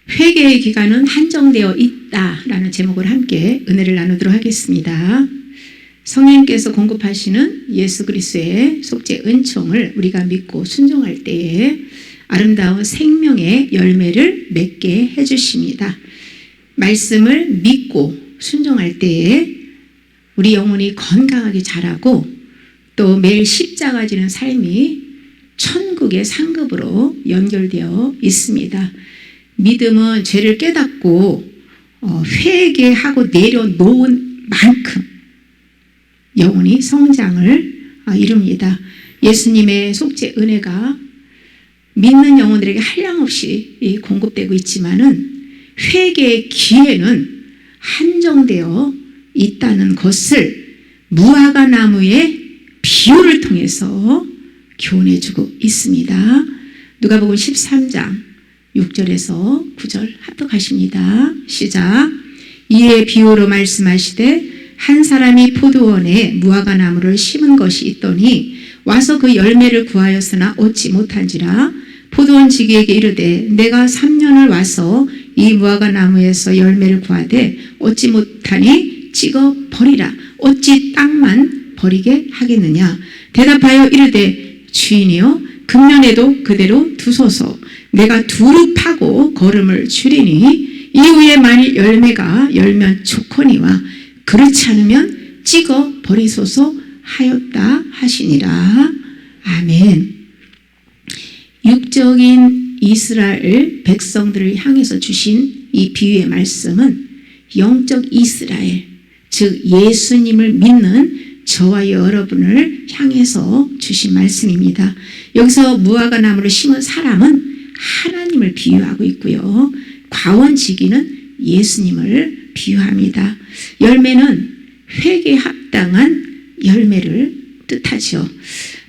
회개의 기간은 한정되어 있다라는 제목을 함께 은혜를 나누도록 하겠습니다. 성령님께서 공급하시는 예수 그리스도의 속죄 은총을 우리가 믿고 순종할 때에 아름다운 생명의 열매를 맺게 해주십니다. 말씀을 믿고 순종할 때에 우리 영혼이 건강하게 자라고 또 매일 십자가 지는 삶이 천국의 상급으로 연결되어 있습니다. 믿음은 죄를 깨닫고 회개하고 내려놓은 만큼 영혼이 성장을 이룹니다. 예수님의 속죄 은혜가 믿는 영혼들에게 한량없이 공급되고 있지만은 회개의 기회는 한정되어 있다는 것을 무화과 나무의 비유를 통해서 교훈해주고 있습니다. 누가복음 13장 6절에서 9절 합독하십니다. 시작. 이에 비유로 말씀하시되 한 사람이 포도원에 무화과 나무를 심은 것이 있더니 와서 그 열매를 구하였으나 얻지 못한지라 포도원 지기에게 이르되 내가 3년을 와서 이 무화과 나무에서 열매를 구하되 얻지 못하니 찍어 버리라. 어찌 땅만 버리게 하겠느냐. 대답하여 이르되 주인이여 금년에도 그대로 두소서. 내가 두루 파고 거름을 줄이니 이후에 만일 열매가 열면 좋거니와 그렇지 않으면 찍어 버리소서 하였다 하시니라. 아멘. 육적인 이스라엘 백성들을 향해서 주신 이 비유의 말씀은 영적 이스라엘, 즉 예수님을 믿는 저와 여러분을 향해서 주신 말씀입니다. 여기서 무화과 나무를 심은 사람은 하나님을 비유하고 있고요. 과원지기는 예수님을 비유합니다. 열매는 회개에 합당한 열매를 뜻하죠.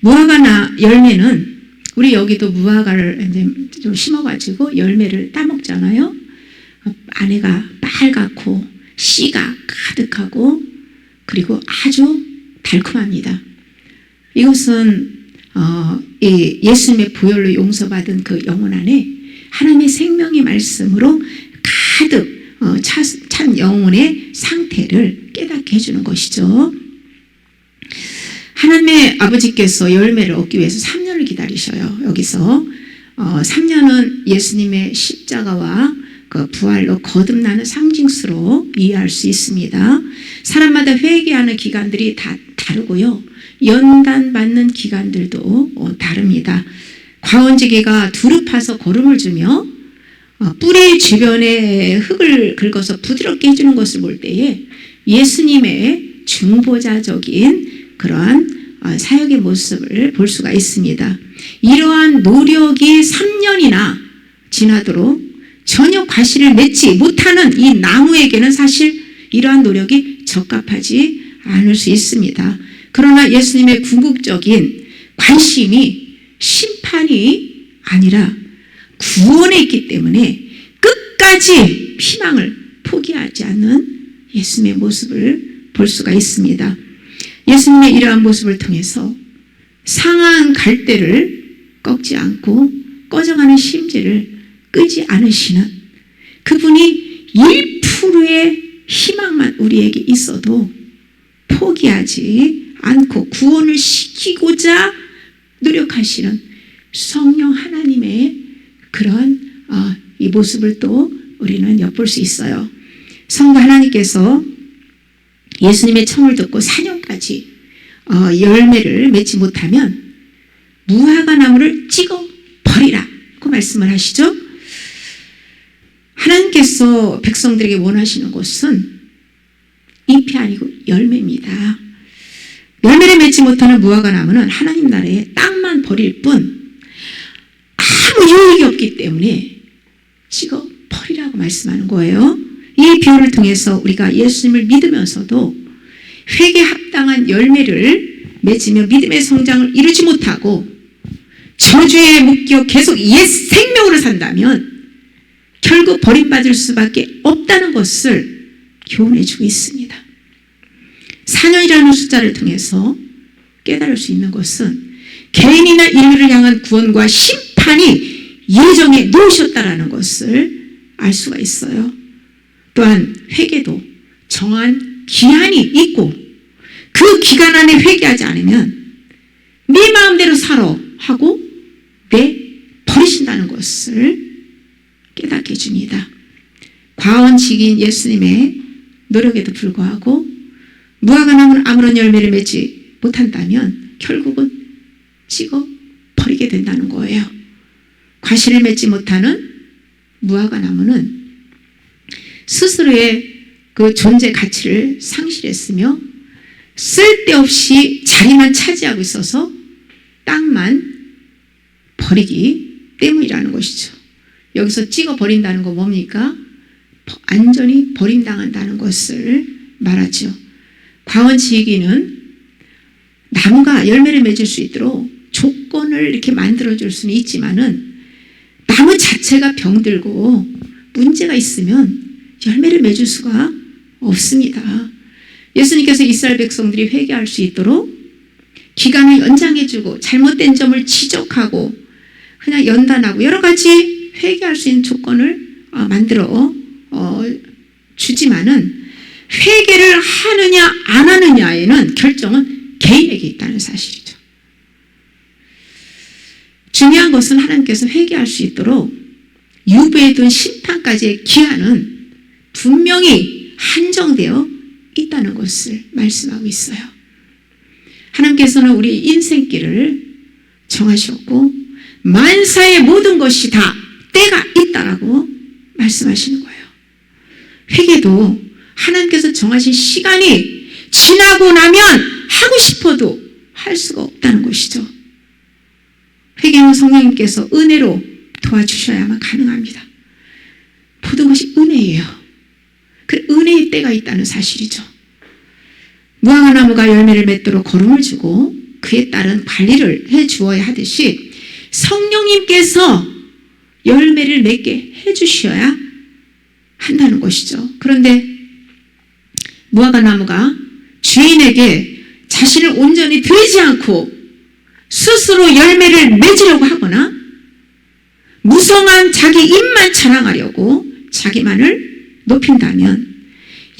무화과 열매는 우리 여기도 무화과를 이제 좀 심어가지고 열매를 따먹잖아요. 안에가 빨갛고 씨가 가득하고 그리고 아주 달콤합니다. 이것은 예수님의 보혈로 용서받은 그 영혼 안에 하나님의 생명의 말씀으로 가득 찬 영혼의 상태를 깨닫게 해주는 것이죠. 하나님의 아버지께서 열매를 얻기 위해서 3년을 기다리셔요. 여기서 3년은 예수님의 십자가와 그 부활로 거듭나는 상징수로 이해할 수 있습니다. 사람마다 회개하는 기간들이 다 다르고요. 연단 받는 기간들도 다릅니다. 과원지기가 두루 파서 거름을 주며 뿌리 주변에 흙을 긁어서 부드럽게 해주는 것을 볼 때에 예수님의 중보자적인 그러한 사역의 모습을 볼 수가 있습니다. 이러한 노력이 3년이나 지나도록 전혀 과실을 맺지 못하는 이 나무에게는 사실 이러한 노력이 적합하지 않을 수 있습니다. 그러나 예수님의 궁극적인 관심이 심판이 아니라 구원에 있기 때문에 끝까지 희망을 포기하지 않는 예수님의 모습을 볼 수가 있습니다. 예수님의 이러한 모습을 통해서 상한 갈대를 꺾지 않고 꺼져가는 심지를 끄지 않으시는 그분이 1%의 희망만 우리에게 있어도 포기하지 않고 구원을 시키고자 노력하시는 성령 하나님의 그런 이 모습을 또 우리는 엿볼 수 있어요. 성부 하나님께서 예수님의 청을 듣고 4년까지 열매를 맺지 못하면 무화과 나무를 찍어 버리라고 말씀을 하시죠. 하나님께서 백성들에게 원하시는 것은 잎이 아니고 열매입니다. 열매를 맺지 못하는 무화과 나무는 하나님 나라에 땅만 버릴 뿐 아무 유익이 없기 때문에 찍어 버리라고 말씀하는 거예요. 이 비유를 통해서 우리가 예수님을 믿으면서도 회개에 합당한 열매를 맺으며 믿음의 성장을 이루지 못하고 저주에 묶여 계속 옛 생명으로 산다면 결국 버림받을 수밖에 없다는 것을 교훈해주고 있습니다. 4년이라는 숫자를 통해서 깨달을 수 있는 것은 개인이나 인류를 향한 구원과 심판이 예정에 놓으셨다라는 것을 알 수가 있어요. 또한 회개도 정한 기한이 있고 그 기간 안에 회개하지 않으면 네 마음대로 살아 하고 버리신다는 것을 깨닫게 해줍니다. 과언직인 예수님의 노력에도 불구하고 무화과 나무는 아무런 열매를 맺지 못한다면 결국은 찍어 버리게 된다는 거예요. 과실을 맺지 못하는 무화과 나무는 스스로의 그 존재 가치를 상실했으며 쓸데없이 자리만 차지하고 있어서 땅만 버리기 때문이라는 것이죠. 여기서 찍어 버린다는 거 뭡니까? 완전히 버림당한다는 것을 말하죠. 과언지기는 나무가 열매를 맺을 수 있도록 조건을 이렇게 만들어줄 수는 있지만은 나무 자체가 병들고 문제가 있으면 열매를 맺을 수가 없습니다. 예수님께서 이스라엘 백성들이 회개할 수 있도록 기간을 연장해주고 잘못된 점을 지적하고 그냥 연단하고 여러 가지 회개할 수 있는 조건을 만들어 주지만은 회개를 하느냐 안 하느냐에는 결정은 개인에게 있다는 사실이죠. 중요한 것은 하나님께서 회개할 수 있도록 유배해둔 심판까지의 기한은 분명히 한정되어 있다는 것을 말씀하고 있어요. 하나님께서는 우리 인생길을 정하셨고 만사의 모든 것이 다 때가 있다라고 말씀하시는 거예요. 회개도 하나님께서 정하신 시간이 지나고 나면 하고 싶어도 할 수가 없다는 것이죠. 회개는 성령님께서 은혜로 도와주셔야만 가능합니다. 모든 것이 은혜예요. 그 은혜의 때가 있다는 사실이죠. 무화과 나무가 열매를 맺도록 거름을 주고 그에 따른 관리를 해주어야 하듯이 성령님께서 열매를 맺게 해주셔야 한다는 것이죠. 그런데 무화과 나무가 주인에게 자신을 온전히 드리지 않고 스스로 열매를 맺으려고 하거나 무성한 자기 입만 자랑하려고 자기만을 높인다면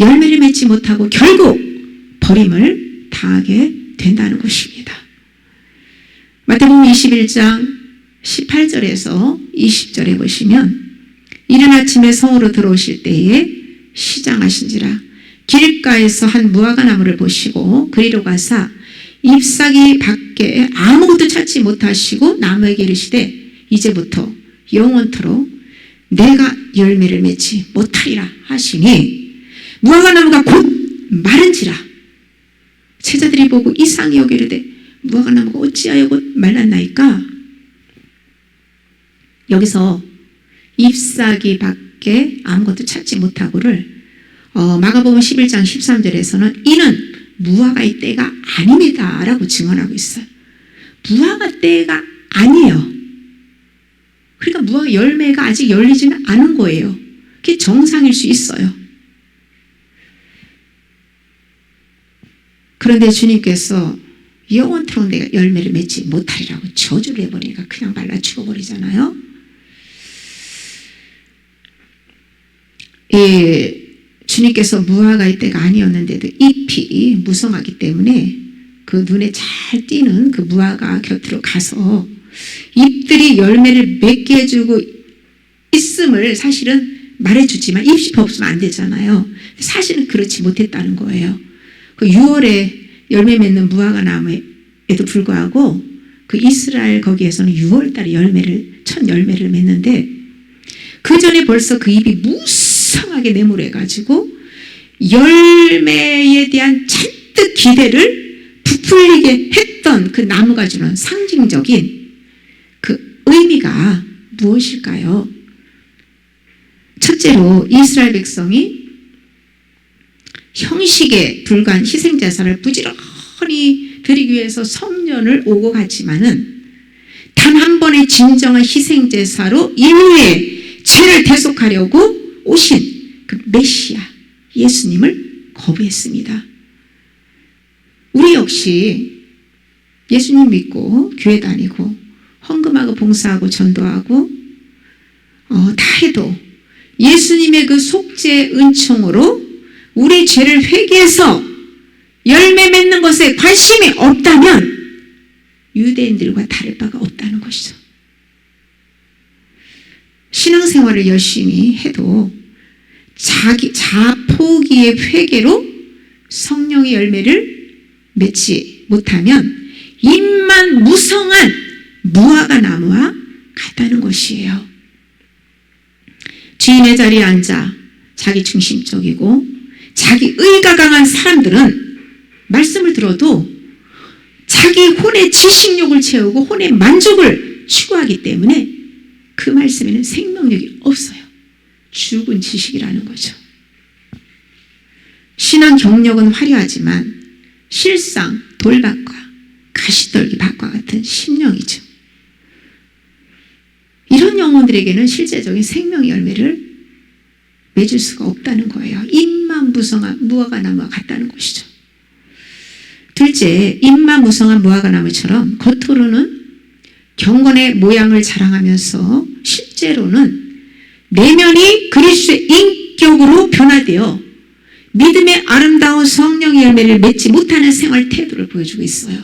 열매를 맺지 못하고 결국 버림을 당하게 된다는 것입니다. 마태복음 21장 18절에서 20절에 보시면 이른 아침에 성으로 들어오실 때에 시장하신지라 길가에서 한 무화과 나무를 보시고 그리로 가사 잎사귀 밖에 아무것도 찾지 못하시고 나무에게 이르시되 이제부터 영원토록 내가 열매를 맺지 못하리라 하시니 무화과 나무가 곧 마른지라 제자들이 보고 이상히 여기르되 무화과 나무가 어찌하여 곧 말랐나이까. 여기서 잎사귀 밖에 아무것도 찾지 못하고를 마가복음 11장 13절에서는 이는 무화과의 때가 아닙니다 라고 증언하고 있어요. 무화과 때가 아니에요. 그러니까 무화과 열매가 아직 열리지는 않은 거예요. 그게 정상일 수 있어요. 그런데 주님께서 영원토록 내가 열매를 맺지 못하리라고 저주를 해버리니까 그냥 말라 죽어버리잖아요. 주님께서 무화과의 때가 아니었는데도 잎이 무성하기 때문에 그 눈에 잘 띄는 그 무화과 곁으로 가서 잎들이 열매를 맺게 해주고 있음을 사실은 말해주지만 잎이 없으면 안 되잖아요. 사실은 그렇지 못했다는 거예요. 그 6월에 열매 맺는 무화과 나무에도 불구하고 그 이스라엘 거기에서는 6월달에 첫 열매를 맺는데 그 전에 벌써 그 잎이 무성하게 내몰해가지고 열매에 대한 잔뜩 기대를 부풀리게 했던 그 나무가 주는 상징적인 그 의미가 무엇일까요? 첫째로 이스라엘 백성이 형식에 불과한 희생제사를 부지런히 드리기 위해서 성전을 오고 갔지만은 단 한 번의 진정한 희생제사로 인류의 죄를 대속하려고 오신 그 메시아 예수님을 거부했습니다. 우리 역시 예수님 믿고 교회 다니고 헌금하고 봉사하고 전도하고 다 해도 예수님의 그 속죄 은총으로 우리 죄를 회개해서 열매 맺는 것에 관심이 없다면 유대인들과 다를 바가 없다는 것이죠. 신앙생활을 열심히 해도 자포기의 회개로 성령의 열매를 맺지 못하면 입만 무성한 무화과 나무와 같다는 것이에요. 주인의 자리에 앉아 자기 중심적이고 자기 의가 강한 사람들은 말씀을 들어도 자기 혼의 지식욕을 채우고 혼의 만족을 추구하기 때문에 그 말씀에는 생명력이 없어요. 죽은 지식이라는 거죠. 신앙 경력은 화려하지만 실상 돌밭과 가시떨기 밭과 같은 심령이죠. 이런 영혼들에게는 실제적인 생명의 열매를 맺을 수가 없다는 거예요. 입만 무성한 무화과 나무와 같다는 것이죠. 둘째, 입만 무성한 무화과 나무처럼 겉으로는 경건의 모양을 자랑하면서 실제로는 내면이 그리스도의 인격으로 변화되어 믿음의 아름다운 성령의 열매를 맺지 못하는 생활 태도를 보여주고 있어요.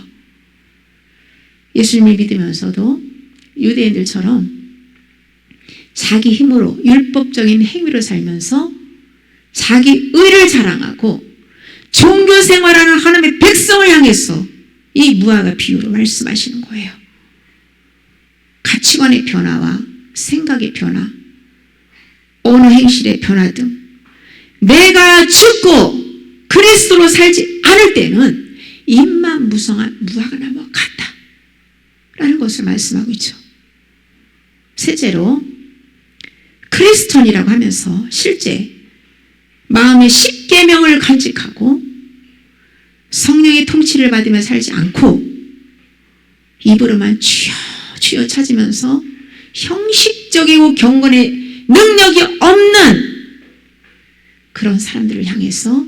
예수님을 믿으면서도 유대인들처럼 자기 힘으로 율법적인 행위로 살면서 자기 의를 자랑하고 종교 생활하는 하나님의 백성을 향해서 이 무화과 비유로 말씀하시는 거예요. 가치관의 변화와 생각의 변화, 언어 행실의 변화 등 내가 죽고 그리스도로 살지 않을 때는 입만 무성한 무화과 나무와 같다 라는 것을 말씀하고 있죠. 셋째로 크리스천이라고 하면서 실제 마음의 십계명을 간직하고 성령의 통치를 받으며 살지 않고 입으로만 주여 주여 찾으면서 형식적이고 경건의 능력이 없는 그런 사람들을 향해서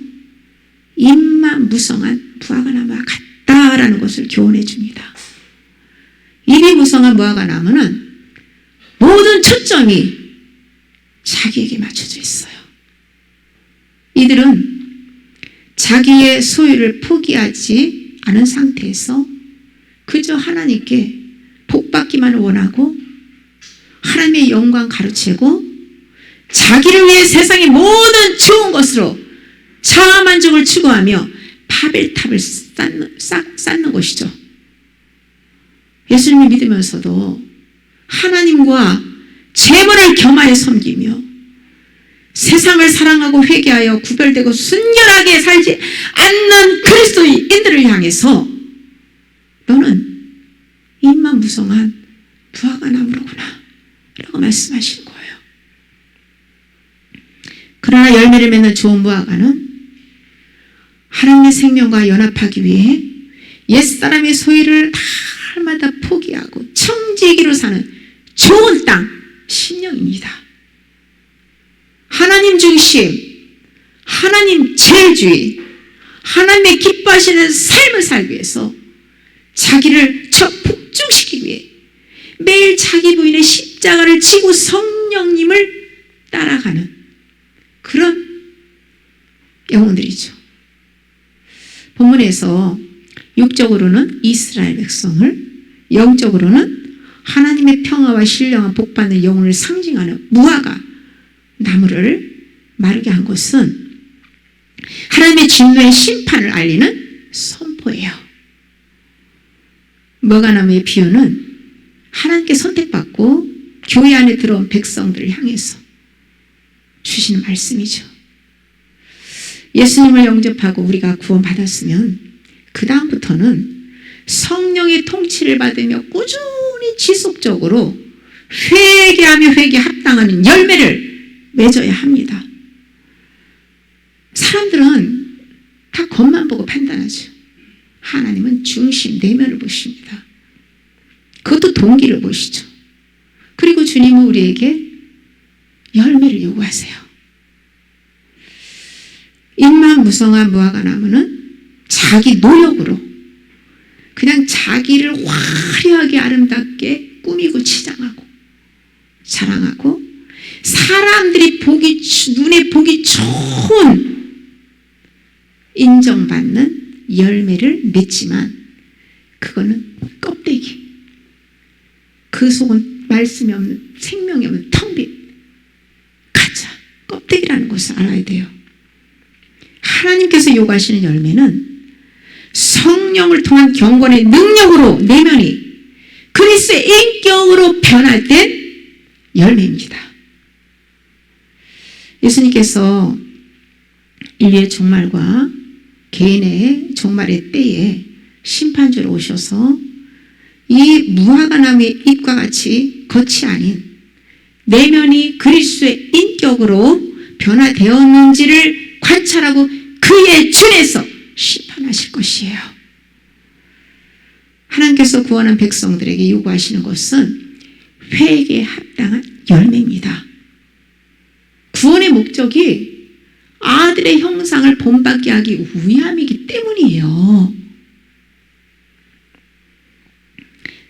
입만 무성한 무화과 나무와 같다라는 것을 교훈해 줍니다. 입이 무성한 무화과 나무는 모든 초점이 자기에게 맞춰져 있어요. 이들은 자기의 소유를 포기하지 않은 상태에서 그저 하나님께 복받기만 원하고 하나님의 영광 가로채고 자기를 위해 세상의 모든 좋은 것으로 자아만족을 추구하며 바벨탑을 쌓는 것이죠. 예수님을 믿으면서도 하나님과 재물을 겸하여 섬기며 세상을 사랑하고 회개하여 구별되고 순결하게 살지 않는 그리스도인들을 향해서 너는 입만 무성한 무화과 나무로구나 라고 말씀하시는 거예요. 그러나 열매를 맺는 좋은 무화과는 하나님의 생명과 연합하기 위해 옛사람의 소유를 날마다 포기하고 청지기로 사는 좋은 땅, 신령입니다. 하나님 중심, 하나님 제일주의, 하나님의 기뻐하시는 삶을 살기 위해서 자기를 복종시키기 위해 매일 자기 부인의 십자가를 지고 성령님을 따라가는 그런 영혼들이죠. 본문에서 육적으로는 이스라엘 백성을, 영적으로는 하나님의 평화와 신령한 복받는 영혼을 상징하는 무화과 나무를 마르게 한 것은 하나님의 진노의 심판을 알리는 선포예요. 무화과 나무의 비유는 하나님께 선택받고 교회 안에 들어온 백성들을 향해서 주시는 말씀이죠. 예수님을 영접하고 우리가 구원받았으면 그 다음부터는 성령의 통치를 받으며 꾸준히 지속적으로 회개하며 회개에 합당하는 열매를 맺어야 합니다. 사람들은 다 겉만 보고 판단하죠. 하나님은 중심, 내면을 보십니다. 그것도 동기를 보시죠. 그리고 주님은 우리에게 열매를 요구하세요. 입만 무성한 무화과 나무는 자기 노력으로 그냥 자기를 화려하게 아름답게 꾸미고 치장하고 자랑하고 사람들이 눈에 보기 좋은 인정받는 열매를 맺지만 그거는 껍데기. 그 속은 말씀이 없는, 생명이 없는 텅 빈 가짜 껍데기라는 것을 알아야 돼요. 하나님께서 요구하시는 열매는 성령을 통한 경건의 능력으로 내면이 그리스도의 인격으로 변화된 열매입니다. 예수님께서 인류의 종말과 개인의 종말의 때에 심판주로 오셔서 이 무화과나무의 잎과 같이 겉이 아닌 내면이 그리스도의 인격으로 변화되었는지를 관찰하고 그에 준해서 심판하실 것이에요. 하나님께서 구원한 백성들에게 요구하시는 것은 회개에 합당한 열매입니다. 구원의 목적이 아들의 형상을 본받게 하기 위함이기 때문이에요.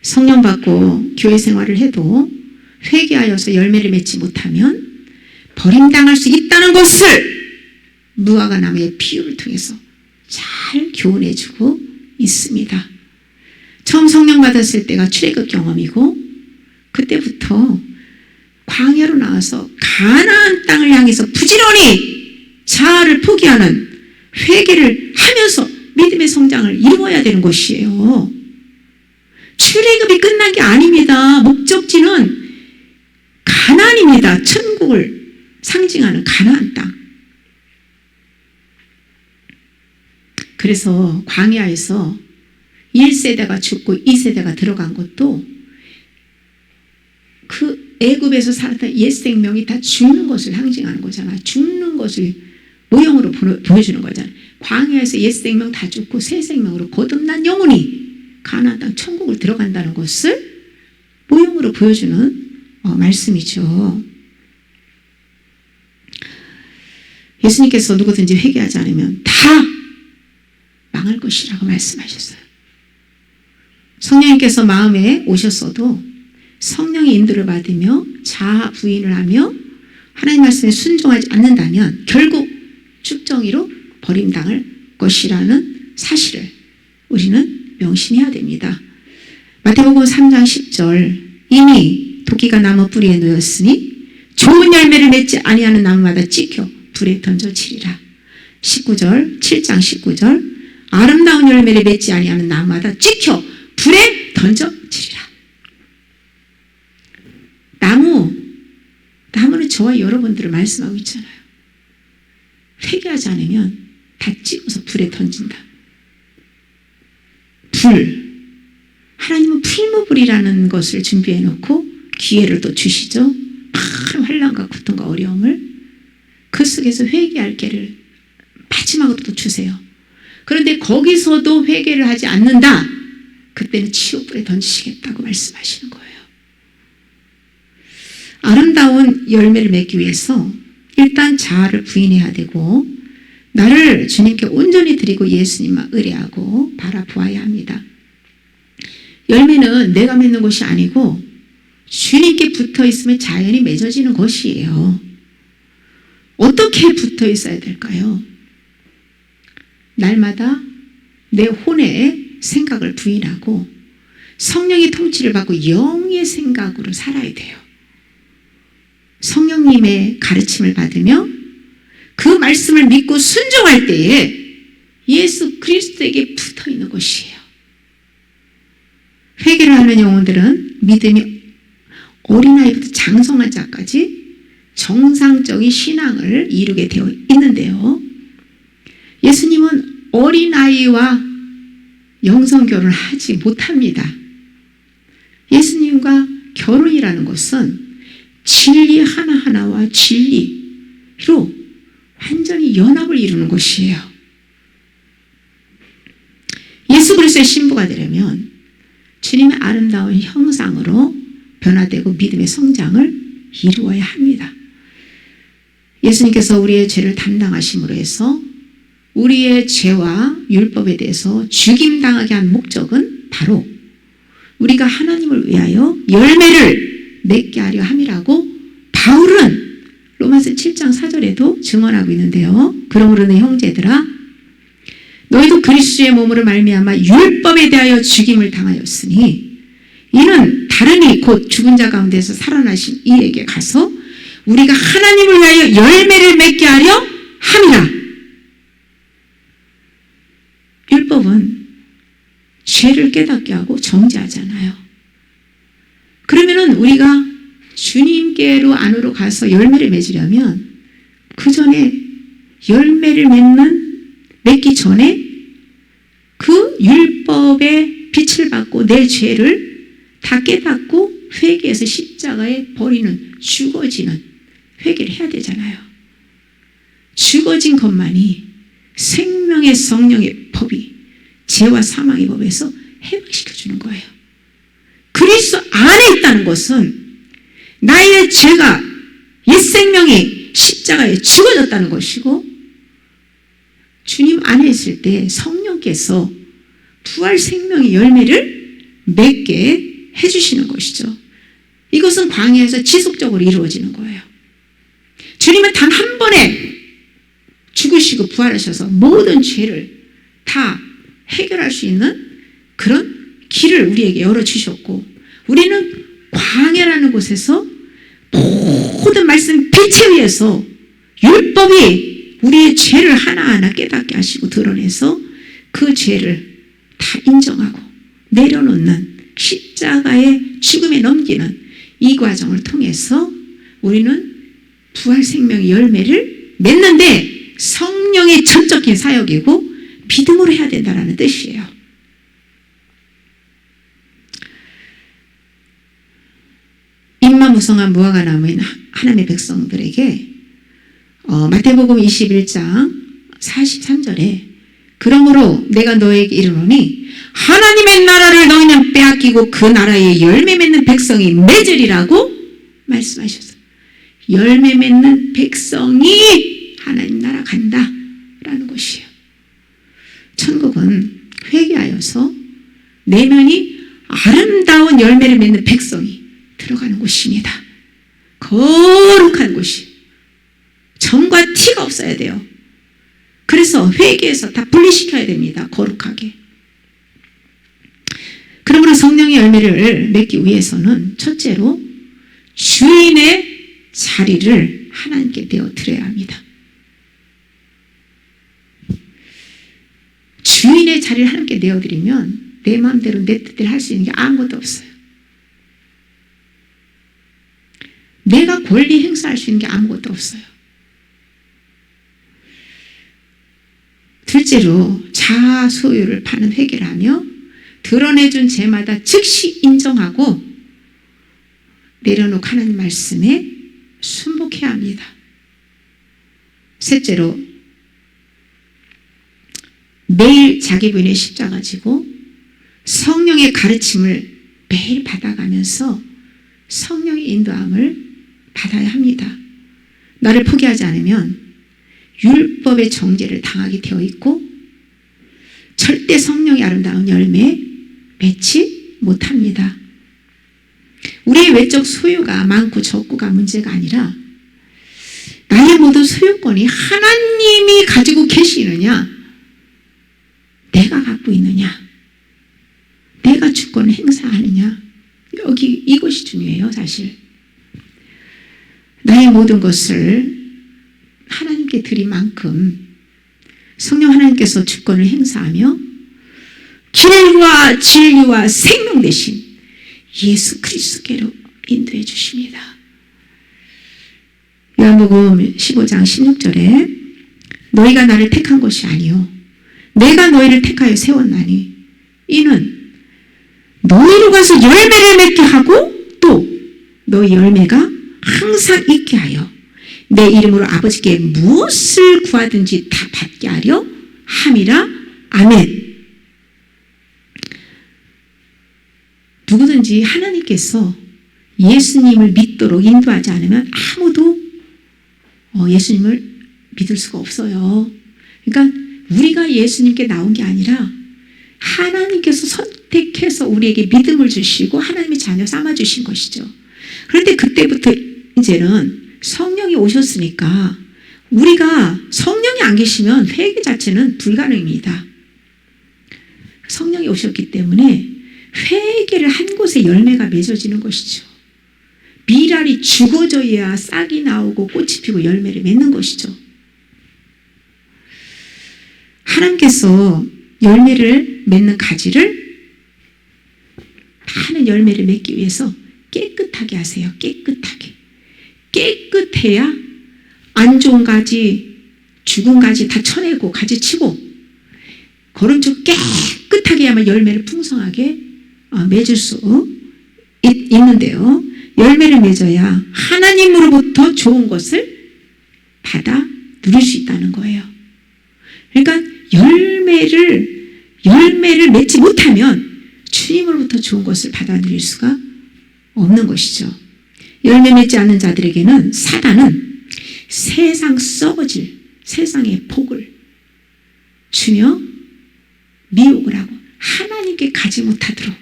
성령 받고 교회 생활을 해도 회개하여서 열매를 맺지 못하면 버림당할 수 있다는 것을 무화과나무의 비유를 통해서 잘 교훈해주고 있습니다. 처음 성령 받았을 때가 출애굽 경험이고 그때부터 광야로 나와서 가나안 땅을 향해서 부지런히 자아를 포기하는 회개를 하면서 믿음의 성장을 이루어야 되는 것이에요. 출애굽이 끝난 게 아닙니다. 목적지는 가나안입니다. 천국을 상징하는 가나안 땅. 그래서 광야에서 1세대가 죽고 2세대가 들어간 것도 그 애굽에서 살았던 옛 생명이 다 죽는 것을 상징하는 거잖아. 죽는 것을 모형으로 보여주는 거잖아. 광야에서 옛 생명 다 죽고 새 생명으로 거듭난 영혼이 가나안 땅 천국을 들어간다는 것을 모형으로 보여주는 말씀이죠. 예수님께서 누구든지 회개하지 않으면 다 망할 것이라고 말씀하셨어요. 성령님께서 마음에 오셨어도 성령의 인도를 받으며 자아 부인을 하며 하나님 말씀에 순종하지 않는다면 결국 죽정이로 버림당할 것이라는 사실을 우리는 명심해야 됩니다. 마태복음 3장 10절 이미 도끼가 나무 뿌리에 놓였으니 좋은 열매를 맺지 아니하는 나무마다 찍혀 불에 던져지리라. 19절 7장 19절 아름다운 열매를 맺지 아니하는 나무마다 찍혀 불에 던져지리라. 나무는 저와 여러분들을 말씀하고 있잖아요. 회개하지 않으면 다 찍어서 불에 던진다. 하나님은 풀무불이라는 것을 준비해 놓고 기회를 또 주시죠. 많은 환난과 고통과 어려움을 그 속에서 회개할 기회를 마지막으로 또 주세요. 그런데 거기서도 회개를 하지 않는다. 그때는 치욕불에 던지시겠다고 말씀하시는 거예요. 아름다운 열매를 맺기 위해서 일단 자아를 부인해야 되고 나를 주님께 온전히 드리고 예수님만 의뢰하고 바라보아야 합니다. 열매는 내가 맺는 것이 아니고 주님께 붙어 있으면 자연히 맺어지는 것이에요. 어떻게 붙어 있어야 될까요? 날마다 내 혼의 생각을 부인하고 성령의 통치를 받고 영의 생각으로 살아야 돼요. 성령님의 가르침을 받으며 그 말씀을 믿고 순종할 때에 예수 그리스도에게 붙어 있는 것이에요. 회개를 하는 영혼들은 믿음이 어린아이부터 장성한 자까지 정상적인 신앙을 이루게 되어 있는데요. 예수님은 어린아이와 영성결혼을 하지 못합니다. 예수님과 결혼이라는 것은 진리 하나하나와 진리로 완전히 연합을 이루는 것이에요. 예수 그리스도의 신부가 되려면 주님의 아름다운 형상으로 변화되고 믿음의 성장을 이루어야 합니다. 예수님께서 우리의 죄를 담당하심으로 해서 우리의 죄와 율법에 대해서 죽임당하게 한 목적은 바로 우리가 하나님을 위하여 열매를 맺게 하려 함이라고 바울은 로마서 7장 4절에도 증언하고 있는데요. 그러므로 내 형제들아 너희도 그리스도의 몸으로 말미암아 율법에 대하여 죽임을 당하였으니 이는 다른 이 곧 죽은 자 가운데서 살아나신 이에게 가서 우리가 하나님을 위하여 열매를 맺게 하려 함이라. 율법은 죄를 깨닫게 하고 정죄하잖아요. 그러면은 우리가 주님께로 안으로 가서 열매를 맺으려면 그 전에 열매를 맺기 전에 그 율법의 빛을 받고 내 죄를 다 깨닫고 회개해서 십자가에 버리는 죽어지는 회개를 해야 되잖아요. 죽어진 것만이 생명의 성령의 법이 죄와 사망의 법에서 해방시켜주는 거예요. 그리스도 안에 있다는 것은 나의 죄가 옛 생명이 십자가에 죽어졌다는 것이고 주님 안에 있을 때 성령께서 부활 생명의 열매를 맺게 해주시는 것이죠. 이것은 광야에서 지속적으로 이루어지는 거예요. 주님은 단 한 번에 죽으시고 부활하셔서 모든 죄를 다 해결할 수 있는 그런 길을 우리에게 열어주셨고 우리는 광야라는 곳에서 모든 말씀 빛에 의해서 율법이 우리의 죄를 하나하나 깨닫게 하시고 드러내서 그 죄를 다 인정하고 내려놓는 십자가의 죽음에 넘기는 이 과정을 통해서 우리는 부활 생명의 열매를 맺는데 성령의 전적인 사역이고 믿음으로 해야 된다는 뜻이에요. 인마무성한 무화과 나무인 하나님의 백성들에게 마태복음 21장 43절에 그러므로 내가 너에게 이르노니 하나님의 나라를 너희는 빼앗기고 그 나라에 열매 맺는 백성이 맺으리라고 말씀하셨어요. 열매 맺는 백성이 하나님 나라 간다라는 것이에요. 천국은 회개하여서 내면이 아름다운 열매를 맺는 백성이 들어가는 곳입니다. 거룩한 곳이 점과 티가 없어야 돼요. 그래서 회개해서 다 분리시켜야 됩니다. 거룩하게. 그러므로 성령의 열매를 맺기 위해서는 첫째로 주인의 자리를 하나님께 내어드려야 합니다. 주인의 자리를 하나님께 내어드리면 내 마음대로 내 뜻대로 할 수 있는 게 아무것도 없어요. 내가 권리 행사할 수 있는 게 아무것도 없어요. 둘째로 자아 소유를 파는 회개를 하며 드러내준 죄마다 즉시 인정하고 내려놓고 하나님 말씀에 순복해야 합니다. 셋째로 매일 자기 부인의 십자가 지고 성령의 가르침을 매일 받아가면서 성령의 인도함을 받아야 합니다. 나를 포기하지 않으면 율법의 정죄를 당하게 되어 있고 절대 성령의 아름다운 열매 맺지 못합니다. 우리의 외적 소유가 많고 적고가 문제가 아니라 나의 모든 소유권이 하나님이 가지고 계시느냐 내가 갖고 있느냐 내가 주권을 행사하느냐 여기 이것이 중요해요. 사실 나의 모든 것을 하나님께 드린 만큼 성령 하나님께서 주권을 행사하며 길과 진리와 생명 되신 예수 그리스도께로 인도해 주십니다. 요한복음 15장 16절에 너희가 나를 택한 것이 아니요 내가 너희를 택하여 세웠나니 이는 너희로 가서 열매를 맺게 하고 또 너희 열매가 항상 있게 하여 내 이름으로 아버지께 무엇을 구하든지 다 받게 하려 함이라. 아멘. 누구든지 하나님께서 예수님을 믿도록 인도하지 않으면 아무도 예수님을 믿을 수가 없어요. 그러니까 우리가 예수님께 나온 게 아니라 하나님께서 선택해서 우리에게 믿음을 주시고 하나님의 자녀 삼아주신 것이죠. 그런데 그때부터 이제는 성령이 오셨으니까 우리가 성령이 안 계시면 회개 자체는 불가능입니다. 성령이 오셨기 때문에 회개를 한 곳에 열매가 맺어지는 것이죠. 밀알이 죽어져야 싹이 나오고 꽃이 피고 열매를 맺는 것이죠. 하나님께서 열매를 맺는 가지를 많은 열매를 맺기 위해서 깨끗하게 하세요. 깨끗하게. 깨끗해야 안 좋은 가지, 죽은 가지 다 쳐내고 가지 치고 거름주고 깨끗하게 해야만 열매를 풍성하게 맺을 수 있는데요. 열매를 맺어야 하나님으로부터 좋은 것을 받아 누릴 수 있다는 거예요. 그러니까 열매를 맺지 못하면 주님으로부터 좋은 것을 받아 누릴 수가 없는 것이죠. 열매 맺지 않는 자들에게는 사단은 세상 썩어질 세상의 복을 주며 미혹을 하고 하나님께 가지 못하도록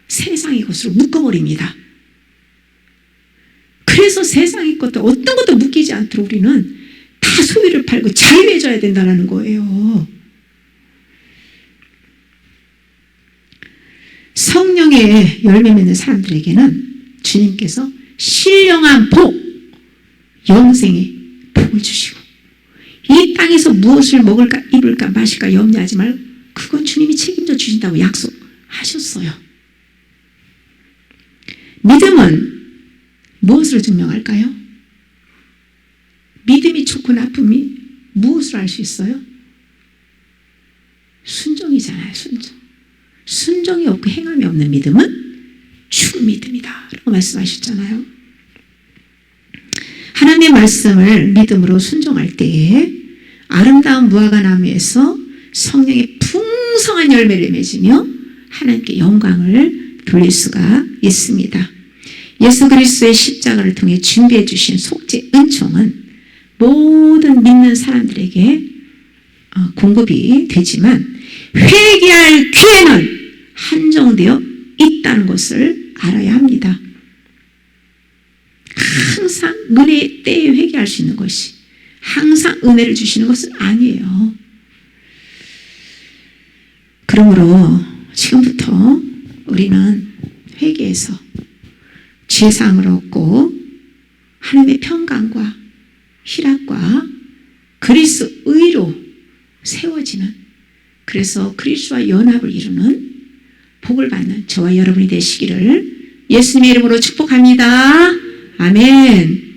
세상의 것으로 묶어버립니다. 그래서 세상의 것도 어떤 것도 묶이지 않도록 우리는 다 소유를 팔고 자유해져야 된다는 거예요. 성령의 열매 맺는 사람들에게는 주님께서 신령한 복, 영생의 복을 주시고 이 땅에서 무엇을 먹을까 입을까 마실까 염려하지 말고 그건 주님이 책임져 주신다고 약속하셨어요. 믿음은 무엇으로 증명할까요? 믿음이 좋고 나쁨이 무엇으로 알 수 있어요? 순종이잖아요. 순종. 순종이 없고 행함이 없는 믿음은 죽은 믿음이다 라고 말씀하셨잖아요. 하나님의 말씀을 믿음으로 순종할 때에 아름다운 무화과 나무에서 성령의 풍성한 열매를 맺으며 하나님께 영광을 돌릴 수가 있습니다. 예수 그리스도의 십자가를 통해 준비해 주신 속죄 은총은 모든 믿는 사람들에게 공급이 되지만 회개할 기회는 한정되어 있다는 것을 알아야 합니다. 항상 은혜의 때에 회개할 수 있는 것이 항상 은혜를 주시는 것은 아니에요. 그러므로 지금부터 우리는 회개해서 죄사함을 얻고 하나님의 평강과 희락과 그리스도 의로 세워지는, 그래서 그리스도와 연합을 이루는 복을 받는 저와 여러분이 되시기를 예수님의 이름으로 축복합니다. 아멘.